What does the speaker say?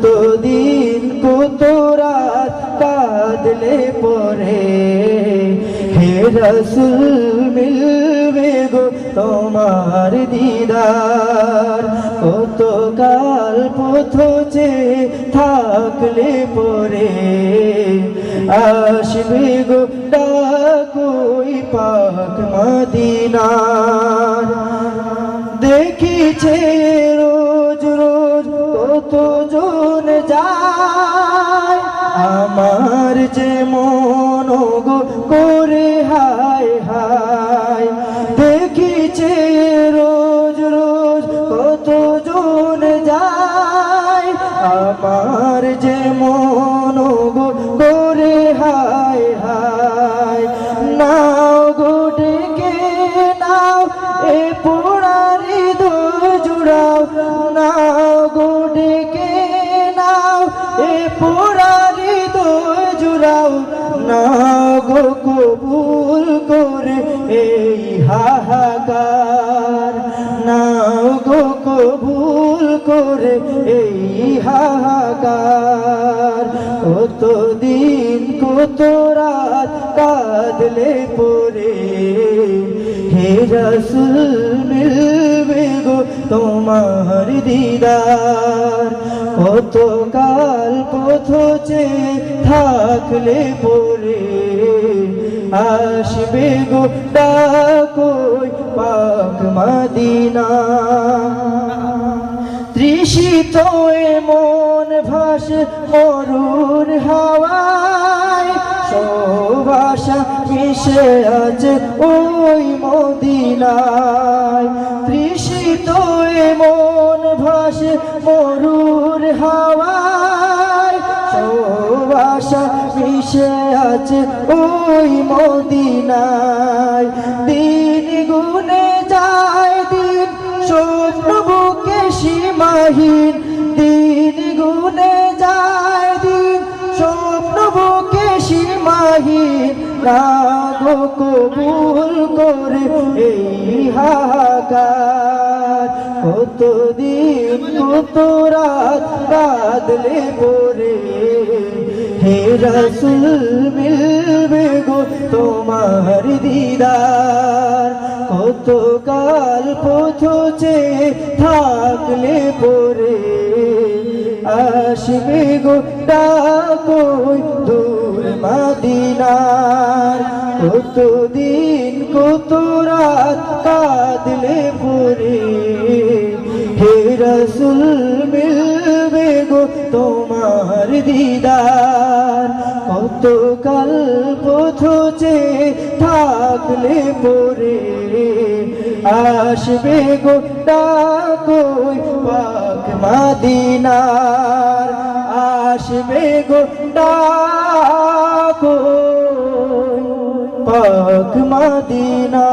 কতদিন কত রাত কাঁদলে পরে হে রাসূল মিলবে গো তোমার দিদার কত কাল পথ চেয়ে থাকলে পরে আসবে গো ডাকই পাক মদিনার দেখিছে রোজ রোজ কত জন যায় আমার যে মন গো করে হায় হায় দেখিছে রোজ রোজ কত জন যায় আমার যে মন গো করে হায় হায় নাও গো ডেকে নাও এ পোড়ার হৃদয় জুড়াও নাও গো ডেকে নাও এ পোড়ার হৃদয় জুড়াও নাও গো কবুল করে এই হাহাকার নাও গো কবুল করে এই হাহাকার কতদিন কত রাত কাঁদলে পরে হে রাসূল মিলবে গো তোমার দিদার কত কাল পথ চেয়ে থাকলে পরে আসবে গো ডাকই পাক মদিনা তৃষিত মন ভাসে মরুর হাওয়ায় সব আশা মিশে আছে ওই মদিনায় তৃষিত মন ভাসে মরুর হাওয়ায় সব আশা মিশে আছে ওই মদিনায় দিন গুনে যায় দিন স্বপ্ন বুকে সীমাহীন দিন গুনে যায় দিন স্বপ্ন বুকে সীমাহীন রাগো কবুল করে এই হাহাকার কতদিন কত রাত কাঁদলে পরে হে রাসূল মিলবে গো তোমার দিদার কত কাল পথ চেয়ে থাকলে পরে আসবে গো ডাকই দূর মদিনার কতদিন কত রাত কাঁদলে পরে হে রাসূল মিলবে গো তোমার দিদার কত কাল পথ চেয়ে থাকলে পরে আসবে গো ডাকই পাক মদিনার আসবে গো ডাকই পাক মদিনা।